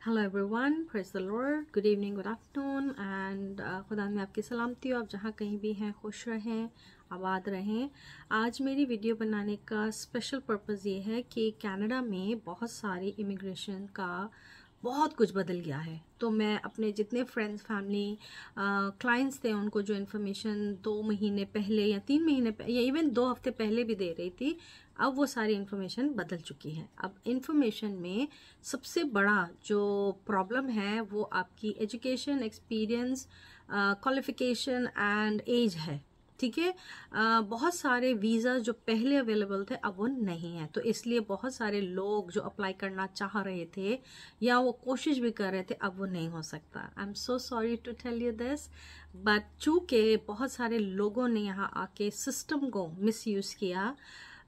Hello everyone, praise the Lord, good evening, good afternoon and खुदा में आपकी सलामती हो। आप जहाँ कहीं भी हैं खुश रहें, आबाद रहें। आज मेरी वीडियो बनाने का स्पेशल पर्पज़ ये है कि कनाडा में बहुत सारी इमिग्रेशन का बहुत कुछ बदल गया है। तो मैं अपने जितने फ्रेंड्स, फैमिली, क्लाइंट्स थे, उनको जो इन्फॉर्मेशन 2 महीने पहले या 3 महीने या इवन 2 हफ्ते पहले भी दे रही थी, अब वो सारी इन्फॉर्मेशन बदल चुकी है। अब इन्फॉर्मेशन में सबसे बड़ा जो प्रॉब्लम है वो आपकी education, experience, qualification and age है। ठीक है। बहुत सारे वीज़ा जो पहले अवेलेबल थे अब वो नहीं है, तो इसलिए बहुत सारे लोग जो अप्लाई करना चाह रहे थे या वो कोशिश भी कर रहे थे, अब वो नहीं हो सकता। I am so sorry to tell you this, but चूँकि बहुत सारे लोगों ने यहाँ आके सिस्टम को मिसयूज़ किया।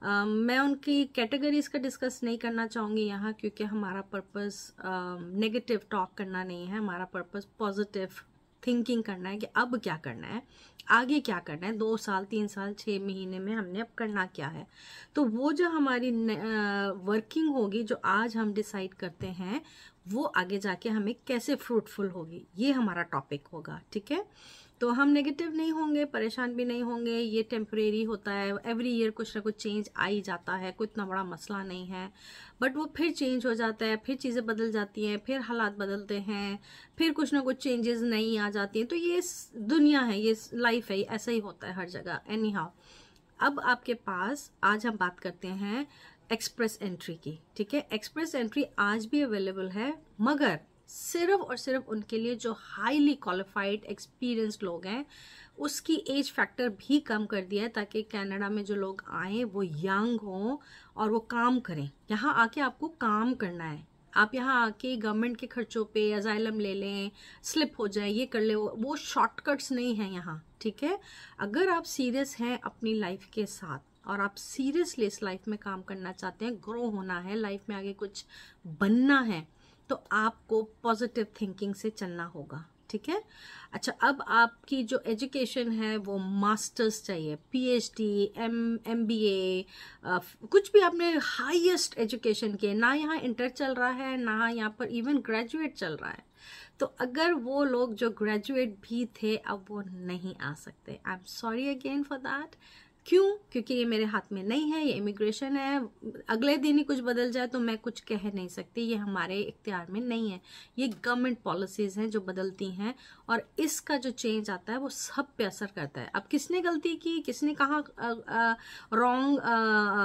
मैं उनकी कैटेगरीज का डिस्कस नहीं करना चाहूँगी यहाँ, क्योंकि हमारा पर्पस नेगेटिव टॉक करना नहीं है। हमारा पर्पस पॉजिटिव थिंकिंग करना है कि अब क्या करना है, आगे क्या करना है, 2 साल, 3 साल, 6 महीने में हमने अब करना क्या है। तो वो जो हमारी वर्किंग होगी, जो आज हम डिसाइड करते हैं, वो आगे जाके हमें कैसे फ्रूटफुल होगी, ये हमारा टॉपिक होगा। ठीक है। तो हम नेगेटिव नहीं होंगे, परेशान भी नहीं होंगे। ये टेम्परेरी होता है, एवरी ईयर कुछ ना कुछ चेंज आ ही जाता है, कोई इतना बड़ा मसला नहीं है। बट वो फिर चेंज हो जाता है, फिर चीज़ें बदल जाती हैं, फिर हालात बदलते हैं, फिर कुछ ना कुछ चेंजेस नई आ जाती हैं। तो ये दुनिया है, ये लाइफ है, ऐसा ही होता है हर जगह। एनी हाउ, अब आपके पास आज हम बात करते हैं एक्सप्रेस एंट्री की। ठीक है। एक्सप्रेस एंट्री आज भी अवेलेबल है, मगर सिर्फ और सिर्फ उनके लिए जो हाईली क्वालिफाइड एक्सपीरियंस्ड लोग हैं। उसकी एज फैक्टर भी कम कर दिया है, ताकि कनाडा में जो लोग आए वो यंग हों और वो काम करें। यहाँ आके आपको काम करना है। आप यहाँ आके गवर्नमेंट के खर्चों पे अजाइलम ले लें, स्लिप हो जाए, ये कर ले, वो शॉर्टकट्स नहीं है यहाँ। ठीक है। अगर आप सीरियस हैं अपनी लाइफ के साथ और आप सीरियसली इस लाइफ में काम करना चाहते हैं, ग्रो होना है, लाइफ में आगे कुछ बनना है, तो आपको पॉजिटिव थिंकिंग से चलना होगा। ठीक है। अच्छा, अब आपकी जो एजुकेशन है वो मास्टर्स चाहिए, पीएचडी, एमबीए, कुछ भी आपने हाईएस्ट एजुकेशन के, ना यहाँ इंटर चल रहा है, ना यहाँ पर इवन ग्रेजुएट चल रहा है। तो अगर वो लोग जो ग्रेजुएट भी थे अब वो नहीं आ सकते। I am sorry again for that. क्यों? क्योंकि ये मेरे हाथ में नहीं है, ये इमिग्रेशन है। अगले दिन ही कुछ बदल जाए तो मैं कुछ कह नहीं सकती, ये हमारे इख्तियार में नहीं है। ये गवर्नमेंट पॉलिसीज़ हैं जो बदलती हैं, और इसका जो चेंज आता है वो सब पे असर करता है। अब किसने गलती की, किसने कहाँ रॉन्ग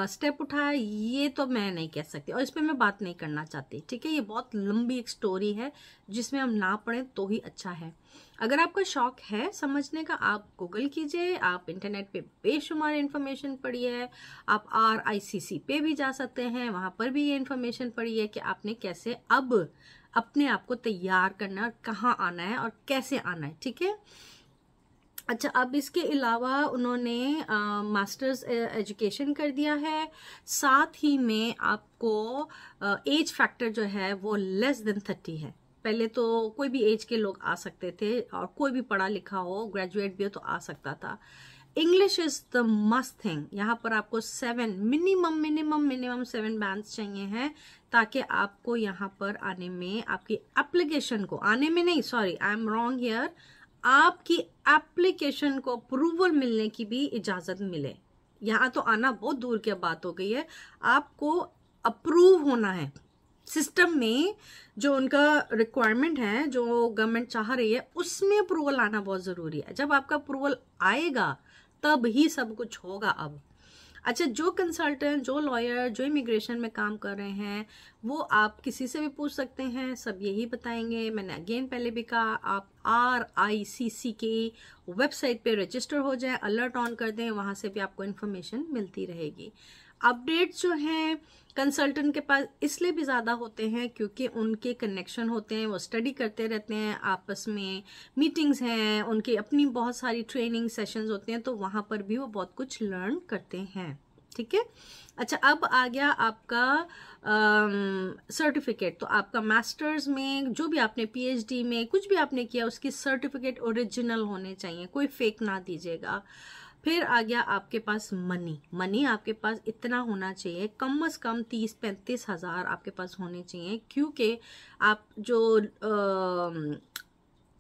स्टेप उठाया, ये तो मैं नहीं कह सकती, और इस पर मैं बात नहीं करना चाहती। ठीक है। ये बहुत लंबी एक स्टोरी है जिसमें हम ना पढ़ें तो ही अच्छा है। अगर आपका शौक है समझने का, आप गूगल कीजिए, आप इंटरनेट पे बेशुमार इन्फॉर्मेशन पढ़िए। आप RICC पे भी जा सकते हैं, वहाँ पर भी ये इन्फॉर्मेशन पढ़िए कि आपने कैसे अब अपने आप को तैयार करना है, कहाँ आना है और कैसे आना है। ठीक है। अच्छा, अब इसके अलावा उन्होंने मास्टर्स एजुकेशन कर दिया है। साथ ही में आपको एज फैक्टर जो है वो लेस देन 30 है। पहले तो कोई भी एज के लोग आ सकते थे, और कोई भी पढ़ा लिखा हो, ग्रेजुएट भी हो तो आ सकता था। English is the must thing. यहाँ पर आपको 7 मिनिमम 7 बैंड्स चाहिए हैं, ताकि आपको यहाँ पर आने में, आपकी एप्लीकेशन को आने में नहीं, sorry, I am wrong here, आपकी एप्लीकेशन को अप्रूवल मिलने की भी इजाजत मिले। यहाँ तो आना बहुत दूर की बात हो गई है, आपको अप्रूव होना है सिस्टम में। जो उनका रिक्वायरमेंट है, जो गवर्नमेंट चाह रही है, उसमें अप्रूवल आना बहुत ज़रूरी है। जब आपका अप्रूवल आएगा तब ही सब कुछ होगा। अब अच्छा, जो कंसल्टेंट, जो लॉयर, जो इमिग्रेशन में काम कर रहे हैं, वो आप किसी से भी पूछ सकते हैं, सब यही बताएंगे। मैंने अगेन पहले भी कहा, आप RICC की वेबसाइट पे रजिस्टर हो जाए, अलर्ट ऑन कर दें, वहाँ से भी आपको इन्फॉर्मेशन मिलती रहेगी। अपडेट्स जो हैं कंसल्टेंट के पास इसलिए भी ज़्यादा होते हैं क्योंकि उनके कनेक्शन होते हैं, वो स्टडी करते रहते हैं, आपस में मीटिंग्स हैं, उनकी अपनी बहुत सारी ट्रेनिंग सेशंस होते हैं, तो वहाँ पर भी वो बहुत कुछ लर्न करते हैं। ठीक है। अच्छा, अब आ गया आपका सर्टिफिकेट। तो आपका मास्टर्स में जो भी आपने, PhD में कुछ भी आपने किया, उसकी सर्टिफिकेट ओरिजिनल होने चाहिए, कोई फेक ना दीजिएगा। फिर आ गया आपके पास मनी आपके पास इतना होना चाहिए, कम से कम 30-35 हज़ार आपके पास होने चाहिए, क्योंकि आप जो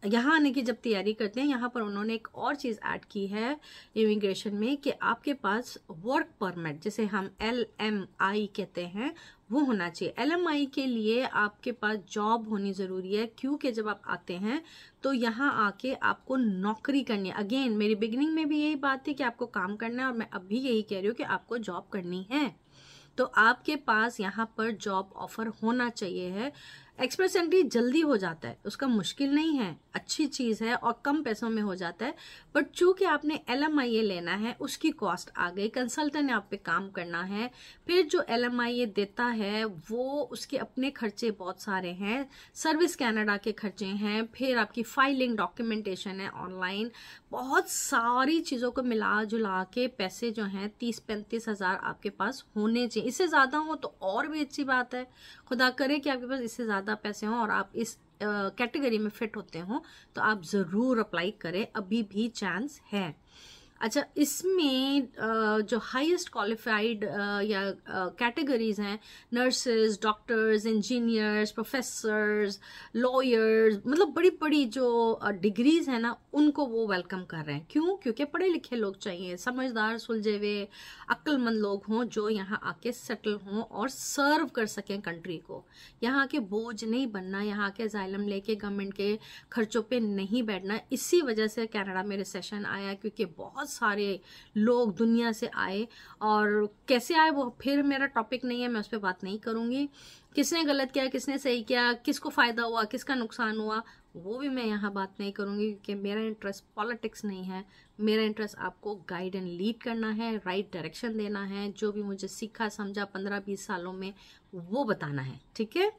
यहाँ आने की जब तैयारी करते हैं, यहाँ पर उन्होंने एक और चीज़ ऐड की है इमिग्रेशन में कि आपके पास वर्क परमिट, जिसे हम LMI कहते हैं, वो होना चाहिए। LMI के लिए आपके पास जॉब होनी ज़रूरी है, क्योंकि जब आप आते हैं तो यहाँ आके आपको नौकरी करनी है। अगेन मेरी बिगिनिंग में भी यही बात थी कि आपको काम करना है, और मैं अभी यही कह रही हूँ कि आपको जॉब करनी है, तो आपके पास यहाँ पर जॉब ऑफर होना चाहिए है। एक्सप्रेस एंट्री जल्दी हो जाता है, उसका मुश्किल नहीं है, अच्छी चीज़ है और कम पैसों में हो जाता है, बट चूंकि आपने LMIA लेना है उसकी कॉस्ट आ गई, कंसल्टेंट ने आप पे काम करना है, फिर जो LMIA देता है वो उसके अपने खर्चे बहुत सारे हैं, सर्विस कनाडा के खर्चे हैं, फिर आपकी फाइलिंग डॉक्यूमेंटेशन है ऑनलाइन, बहुत सारी चीज़ों को मिला जुला के पैसे जो हैं 30-35 हज़ार आपके पास होने चाहिए। इससे ज़्यादा हो तो और भी अच्छी बात है, खुदा करे कि आपके पास इससे ज़्यादा पैसे हों और आप इस कैटेगरी में फिट होते हो तो आप ज़रूर अप्लाई करें, अभी भी चांस है। अच्छा, इसमें जो हाईएस्ट क्वालिफाइड या कैटेगरीज हैं, nurses, doctors, engineers, professors, lawyers, मतलब बड़ी बड़ी जो डिग्रीज हैं ना, उनको वो वेलकम कर रहे हैं। क्यों? क्योंकि पढ़े लिखे लोग चाहिए, समझदार, सुलझे हुए, अक्लमंद लोग हों जो यहाँ आके सेटल हों और सर्व कर सकें कंट्री को। यहाँ के बोझ नहीं बनना, यहाँ के असाइलम लेके गवर्नमेंट के खर्चों पे नहीं बैठना। इसी वजह से कनाडा में रिसेशन आया, क्योंकि बहुत सारे लोग दुनिया से आए, और कैसे आए वो फिर मेरा टॉपिक नहीं है, मैं उस पर बात नहीं करूँगी। किसने गलत किया, किसने सही किया, किसको फ़ायदा हुआ, किसका नुकसान हुआ, वो भी मैं यहाँ बात नहीं करूँगी, क्योंकि मेरा इंटरेस्ट पॉलिटिक्स नहीं है। मेरा इंटरेस्ट आपको गाइड एंड लीड करना है, राइट डायरेक्शन देना है, जो भी मुझे सीखा समझा 15-20 सालों में वो बताना है। ठीक है,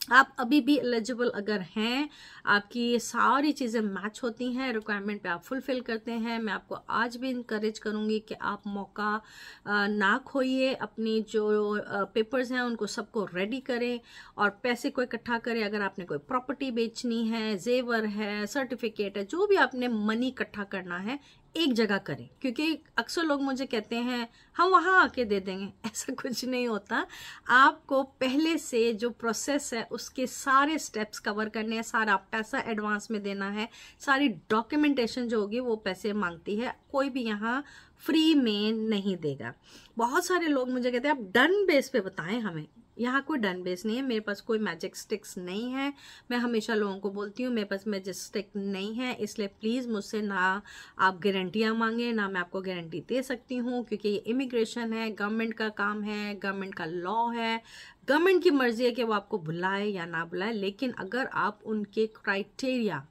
आप अभी भी एलिजिबल अगर हैं, आपकी ये सारी चीज़ें मैच होती हैं, रिक्वायरमेंट पे आप फुलफिल करते हैं, मैं आपको आज भी इनकरेज करूँगी कि आप मौका ना खोइए, अपनी जो पेपर्स हैं उनको सबको रेडी करें और पैसे को इकट्ठा करें। अगर आपने कोई प्रॉपर्टी बेचनी है, जेवर है, सर्टिफिकेट है, जो भी आपने मनी इकट्ठा करना है, एक जगह करें, क्योंकि अक्सर लोग मुझे कहते हैं हम वहाँ आके दे देंगे, ऐसा कुछ नहीं होता। आपको पहले से जो प्रोसेस है उसके सारे स्टेप्स कवर करने हैं, सारा पैसा एडवांस में देना है, सारी डॉक्यूमेंटेशन जो होगी वो पैसे मांगती है, कोई भी यहाँ फ्री में नहीं देगा। बहुत सारे लोग मुझे कहते हैं आप डन बेस पे बताएं हमें, यहाँ कोई डन बेस नहीं है, मेरे पास कोई मैजिक स्टिक्स नहीं है। मैं हमेशा लोगों को बोलती हूँ मेरे पास मैजिक स्टिक नहीं है, इसलिए प्लीज़ मुझसे ना आप गारंटियाँ मांगे, ना मैं आपको गारंटी दे सकती हूँ, क्योंकि ये इमिग्रेशन है, गवर्नमेंट का काम है, गवर्नमेंट का लॉ है, गवर्नमेंट की मर्जी है कि वो आपको बुलाए या ना बुलाए। लेकिन अगर आप उनके क्राइटेरिया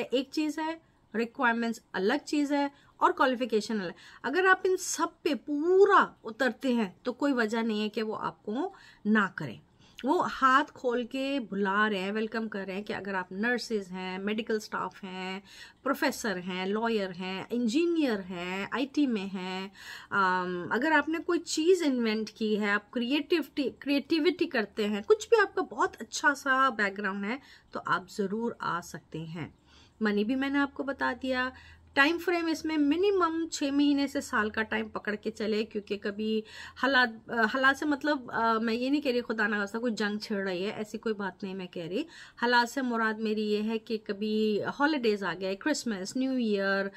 एक चीज़ है, रिक्वायरमेंट्स अलग चीज़ है और क्वालिफिकेशन अलग, अगर आप इन सब पे पूरा उतरते हैं तो कोई वजह नहीं है कि वो आपको ना करें। वो हाथ खोल के बुला रहे हैं, वेलकम कर रहे हैं कि अगर आप नर्सेज हैं, मेडिकल स्टाफ हैं, प्रोफेसर हैं, लॉयर हैं, इंजीनियर हैं, IT में हैं, अगर आपने कोई चीज़ इन्वेंट की है, आप क्रिएटिविटी करते हैं, कुछ भी आपका बहुत अच्छा सा बैकग्राउंड है, तो आप ज़रूर आ सकते हैं। मनी भी मैंने आपको बता दिया। टाइम फ्रेम इसमें मिनिमम 6 महीने से साल का टाइम पकड़ के चले, क्योंकि कभी हालात से मतलब मैं ये नहीं कह रही खुदा ना खास्ता कोई जंग छिड़ रही है, ऐसी कोई बात नहीं मैं कह रही। हालात से मुराद मेरी ये है कि कभी हॉलीडेज आ गए, क्रिसमस, न्यू ईयर,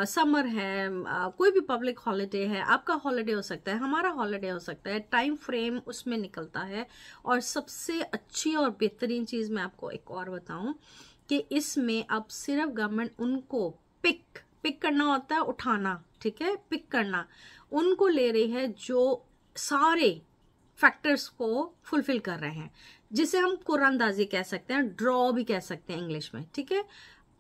समर है, कोई भी पब्लिक हॉलीडे है, आपका हॉलीडे हो सकता है, हमारा हॉलीडे हो सकता है, टाइम फ्रेम उसमें निकलता है। और सबसे अच्छी और बेहतरीन चीज़ मैं आपको एक और बताऊँ कि इसमें अब सिर्फ गवर्नमेंट उनको पिक करना होता है, उठाना, ठीक है, पिक करना, उनको ले रही है जो सारे फैक्टर्स को फुलफिल कर रहे हैं, जिसे हम कुरानंदाजी कह सकते हैं, ड्रॉ भी कह सकते हैं इंग्लिश में। ठीक है,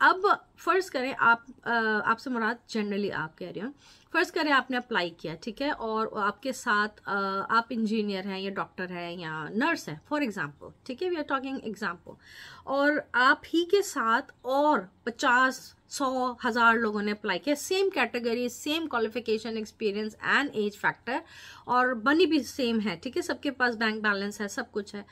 अब फर्ज करें आपसे मुराद जनरली आप कह रहे हो, फर्ज करें आपने अप्लाई किया, ठीक है, और आपके साथ आप इंजीनियर हैं या डॉक्टर हैं या नर्स हैं फॉर एग्जांपल, ठीक है, वी आर टॉकिंग एग्जांपल, और आप ही के साथ और 50, 100, 1000 लोगों ने अप्लाई किया, same category, same qualification, experience and age factor, और बनी भी सेम है, ठीक है, सबके पास बैंक बैलेंस है, सब कुछ है,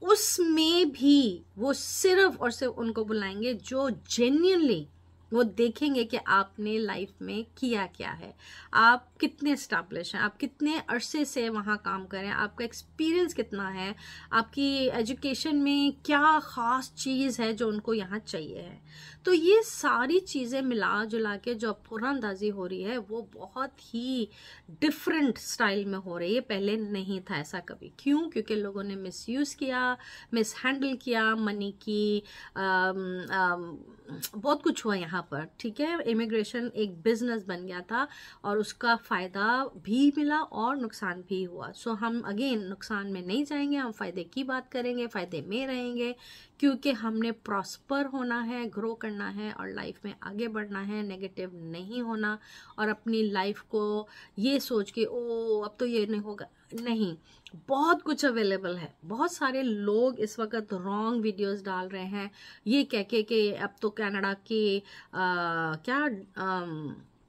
उसमें भी वो सिर्फ और सिर्फ उनको बुलाएंगे जो जेन्युइनली वो देखेंगे कि आपने लाइफ में किया क्या है, आप कितने एस्टैब्लिश हैं, आप कितने अरसे से वहाँ काम करें, आपका एक्सपीरियंस कितना है, आपकी एजुकेशन में क्या ख़ास चीज़ है जो उनको यहाँ चाहिए है। तो ये सारी चीज़ें मिला जुला के जो फुरानंदाजी हो रही है वो बहुत ही डिफरेंट स्टाइल में हो रही है। पहले नहीं था ऐसा कभी। क्यों? क्योंकि लोगों ने मिसयूज़ किया, मिस हैंडल किया मनी की, बहुत कुछ हुआ यहाँ पर। ठीक है, इमिग्रेशन एक बिजनेस बन गया था और उसका फ़ायदा भी मिला और नुकसान भी हुआ। सो हम अगेन नुकसान में नहीं जाएंगे, हम फ़ायदे की बात करेंगे, फ़ायदे में रहेंगे, क्योंकि हमने प्रॉस्पर होना है, ग्रो करना है और लाइफ में आगे बढ़ना है, नेगेटिव नहीं होना और अपनी लाइफ को ये सोच के ओ अब तो ये नहीं होगा, नहीं। बहुत कुछ अवेलेबल है। बहुत सारे लोग इस वक्त रॉन्ग वीडियोस डाल रहे हैं ये कह के कि अब तो कनाडा के क्या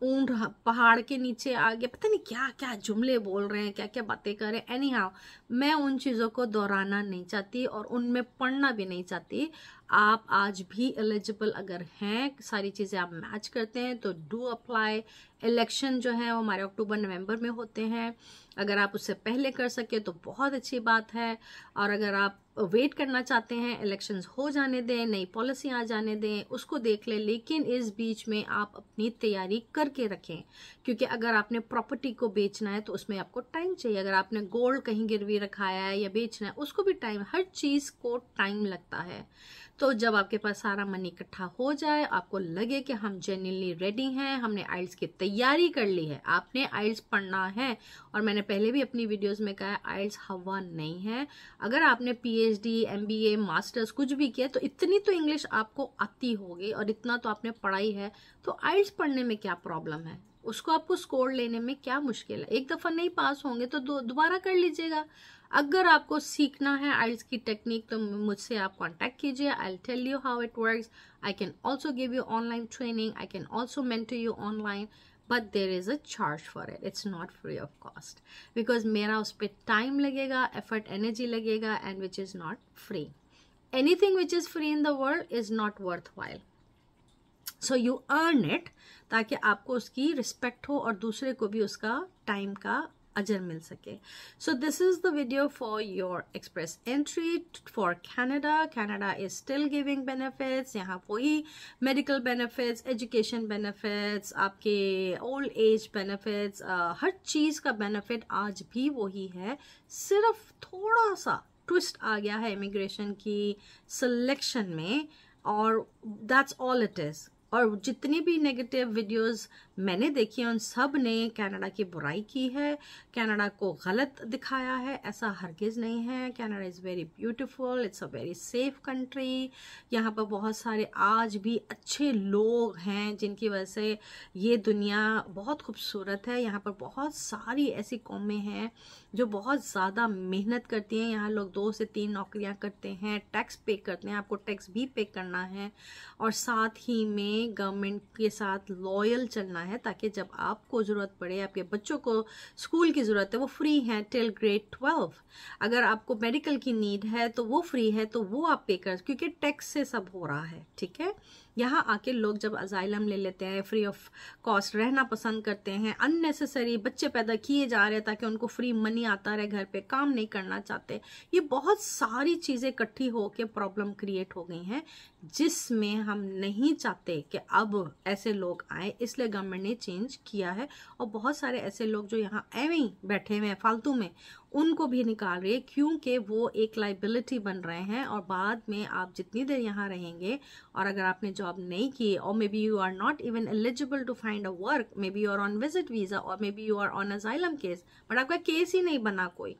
ऊंट पहाड़ के नीचे आ गया, पता नहीं क्या क्या जुमले बोल रहे हैं, क्या क्या बातें कर रहे हैं। एनी हाउ, मैं उन चीज़ों को दोहराना नहीं चाहती और उनमें पढ़ना भी नहीं चाहती। आप आज भी एलिजिबल अगर हैं, सारी चीज़ें आप मैच करते हैं तो डू अप्लाई। इलेक्शन जो है वो हमारे अक्टूबर नवंबर में होते हैं। अगर आप उससे पहले कर सके तो बहुत अच्छी बात है, और अगर आप वेट करना चाहते हैं, इलेक्शंस हो जाने दें, नई पॉलिसी आ जाने दें, उसको देख लें। लेकिन इस बीच में आप अपनी तैयारी करके रखें, क्योंकि अगर आपने प्रॉपर्टी को बेचना है तो उसमें आपको टाइम चाहिए। अगर आपने गोल्ड कहीं गिरवी रखाया है या बेचना है, उसको भी टाइम, हर चीज़ को टाइम लगता है। तो जब आपके पास सारा मनी इकट्ठा हो जाए, आपको लगे कि हम जेन्युइनली रेडी हैं, हमने आइल्स की तैयारी कर ली है, आपने आइल्स पढ़ना है। और मैंने पहले भी अपनी वीडियोस में कहा, आइल्स हवा नहीं है। अगर आपने पीएचडी, एमबीए, मास्टर्स कुछ भी किया तो इतनी तो इंग्लिश आपको आती होगी और इतना तो आपने पढ़ाई है, तो आइल्स पढ़ने में क्या प्रॉब्लम है? उसको आपको स्कोर लेने में क्या मुश्किल है? एक दफ़ा नहीं पास होंगे तो दोबारा कर लीजिएगा। अगर आपको सीखना है आइल्स की टेक्निक तो मुझसे आप कांटेक्ट कीजिए। I will tell you how it works. I can also give you online training, I can also mentor you online, but there is a charge for it. It's not free of cost, because मेरा उस पर time लगेगा, effort, energy लगेगा, and which is not free. Anything which is free in the world is not worthwhile. So you earn it, ताकि आपको उसकी respect हो और दूसरे को भी उसका टाइम का अजर मिल सके। So this is the video for your express entry for Canada. Canada is still giving benefits. यहाँ वही medical benefits, education benefits, आपके old age benefits, हर चीज़ का benefit आज भी वही है। सिर्फ थोड़ा सा ट्विस्ट आ गया है इमिग्रेशन की सिलेक्शन में, और that's all it is। और जितनी भी नेगेटिव वीडियोस मैंने देखी हैं उन सब ने कनाडा की बुराई की है, कनाडा को गलत दिखाया है। ऐसा हरगिज़ नहीं है। Canada is very beautiful, it's a very safe country. यहाँ पर बहुत सारे आज भी अच्छे लोग हैं जिनकी वजह से ये दुनिया बहुत खूबसूरत है। यहाँ पर बहुत सारी ऐसी कौमें हैं जो बहुत ज़्यादा मेहनत करती हैं। यहाँ लोग 2 से 3 नौकरियाँ करते हैं, टैक्स पे करते हैं, आपको टैक्स भी पे करना है, और साथ ही में गवर्नमेंट के साथ लॉयल चलना है, ताकि जब आपको ज़रूरत पड़े, आपके बच्चों को स्कूल की ज़रूरत है, वो फ्री है टिल ग्रेड 12। अगर आपको मेडिकल की नीड है तो वो फ्री है, तो वो आप पे कर, क्योंकि टैक्स से सब हो रहा है। ठीक है, यहाँ आके लोग जब अजाइलम ले लेते हैं, फ्री ऑफ कॉस्ट रहना पसंद करते हैं, अननेसेसरी बच्चे पैदा किए जा रहे हैं ताकि उनको फ्री मनी आता रहे, घर पे काम नहीं करना चाहते। ये बहुत सारी चीज़ें इकट्ठी होकर प्रॉब्लम क्रिएट हो गई हैं, जिसमें हम नहीं चाहते कि अब ऐसे लोग आए, इसलिए गवर्नमेंट ने चेंज किया है। और बहुत सारे ऐसे लोग जो यहाँ ऐਵੇਂ ही बैठे हुए हैं फालतू में, उनको भी निकाल रही है, क्योंकि वो एक लाइबिलिटी बन रहे हैं। और बाद में आप जितनी देर यहाँ रहेंगे और अगर आपने जॉब नहीं की, और maybe you are not even eligible to find a work, maybe you are on visit visa, और maybe you are on asylum case, but आपका केस ही नहीं बना कोई,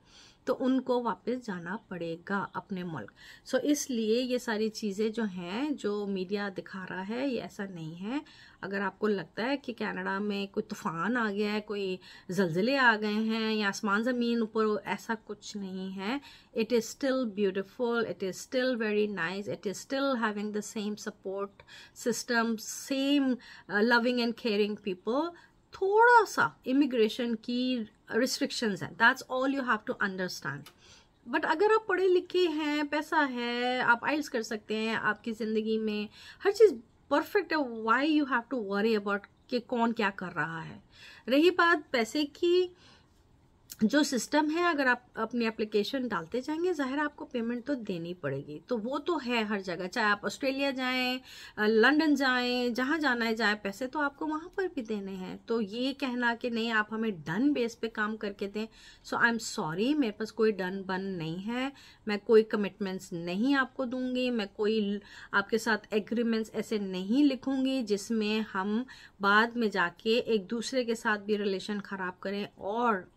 तो उनको वापस जाना पड़ेगा अपने मुल्क। सो इसलिए ये सारी चीज़ें जो हैं, जो मीडिया दिखा रहा है, ये ऐसा नहीं है। अगर आपको लगता है कि कनाडा में कोई तूफ़ान आ गया है, कोई ज़लज़ले आ गए हैं या आसमान ज़मीन ऊपर, ऐसा कुछ नहीं है। It is still beautiful, it is still very nice, it is still having the same support system, same loving and caring people. थोड़ा सा इमिग्रेशन की रिस्ट्रिक्शंस हैं, that's all you have to understand. But अगर आप पढ़े लिखे हैं, पैसा है, आप आइल्स कर सकते हैं, आपकी ज़िंदगी में हर चीज़ परफेक्ट है, why you have to worry about कि कौन क्या कर रहा है। रही बात पैसे की, जो सिस्टम है, अगर आप अपनी एप्लीकेशन डालते जाएंगे जाहिर आपको पेमेंट तो देनी पड़ेगी, तो वो तो है हर जगह, चाहे आप ऑस्ट्रेलिया जाएं, लंदन जाएं, जहाँ जाना है जाए, पैसे तो आपको वहाँ पर भी देने हैं। तो ये कहना कि नहीं आप हमें डन बेस पे काम करके दें, सो आई एम सॉरी, मेरे पास कोई डन बन नहीं है, मैं कोई कमिटमेंट्स नहीं आपको दूंगी, मैं कोई आपके साथ एग्रीमेंट्स ऐसे नहीं लिखूंगी जिसमें हम बाद में जाके एक दूसरे के साथ भी रिलेशन खराब करें और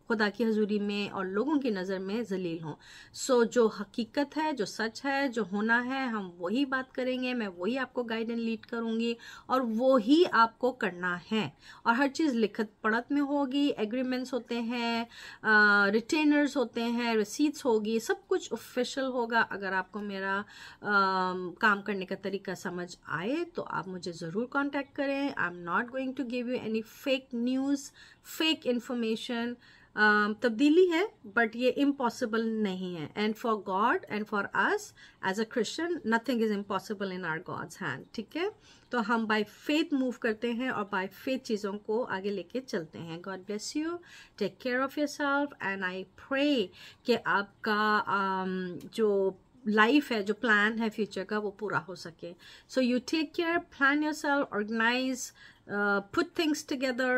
खुदा की हजूरी में और लोगों की नज़र में जलील हों। सो जो हकीकत है, जो सच है, जो होना है, हम वही बात करेंगे, मैं वही आपको गाइड एंड लीड करूंगी और वो ही आपको करना है। और हर चीज़ लिखत पढ़त में होगी, एग्रीमेंट्स होते हैं, रिटेनर्स होते हैं, रिसीट्स होगी, सब कुछ ऑफिशियल होगा। अगर आपको मेरा काम करने का तरीका समझ आए तो आप मुझे ज़रूर कांटेक्ट करें। I am not going to give you any fake news, fake information. तब्दीली है बट ये इम्पॉसिबल नहीं है, and for God and for us as a Christian nothing is impossible in our God's hand. ठीक है, तो हम बाय फेथ मूव करते हैं और बाय फेथ चीज़ों को आगे लेके चलते हैं। God bless you, take care of yourself and I pray कि आपका जो लाइफ है, जो प्लान है फ्यूचर का, वो पूरा हो सके। So you take care, plan yourself, organise, put things together,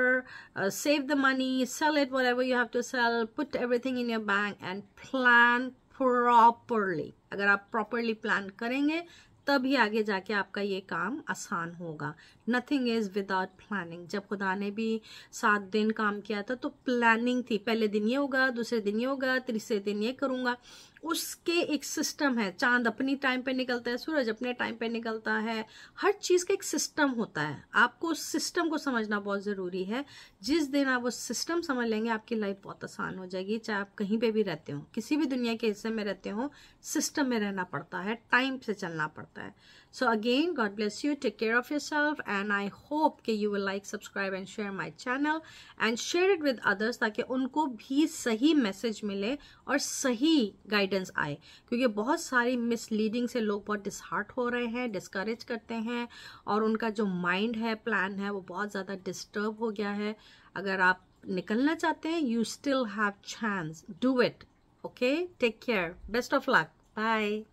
save the money, sell it, whatever you have to sell, put everything in your bank and plan properly. अगर आप properly plan करेंगे तभी आगे जाके आपका ये काम आसान होगा। Nothing is without planning. जब खुदा ने भी 7 दिन काम किया था तो प्लानिंग थी, पहले दिन ये होगा, दूसरे दिन ये होगा, तीसरे दिन ये करूँगा, उसके एक सिस्टम है। चांद अपनी टाइम पे निकलता है, सूरज अपने टाइम पे निकलता है, हर चीज़ का एक सिस्टम होता है। आपको उस सिस्टम को समझना बहुत ज़रूरी है। जिस दिन आप उस सिस्टम समझ लेंगे आपकी लाइफ बहुत आसान हो जाएगी। चाहे आप कहीं पे भी रहते हो, किसी भी दुनिया के हिस्से में रहते हो, सिस्टम में रहना पड़ता है, टाइम से चलना पड़ता है। So again, God bless you, take care of yourself, and I hope कि you will like, subscribe and share my channel and share it with others ताकि उनको भी सही मैसेज मिले और सही गाइडेंस आए। क्योंकि बहुत सारी मिसलीडिंग से लोग बहुत डिसहार्ट हो रहे हैं, डिस्करेज करते हैं और उनका जो माइंड है, प्लान है, वो बहुत ज़्यादा डिस्टर्ब हो गया है। अगर आप निकलना चाहते हैं, you still have chance, do it, okay? Take care, best of luck, bye.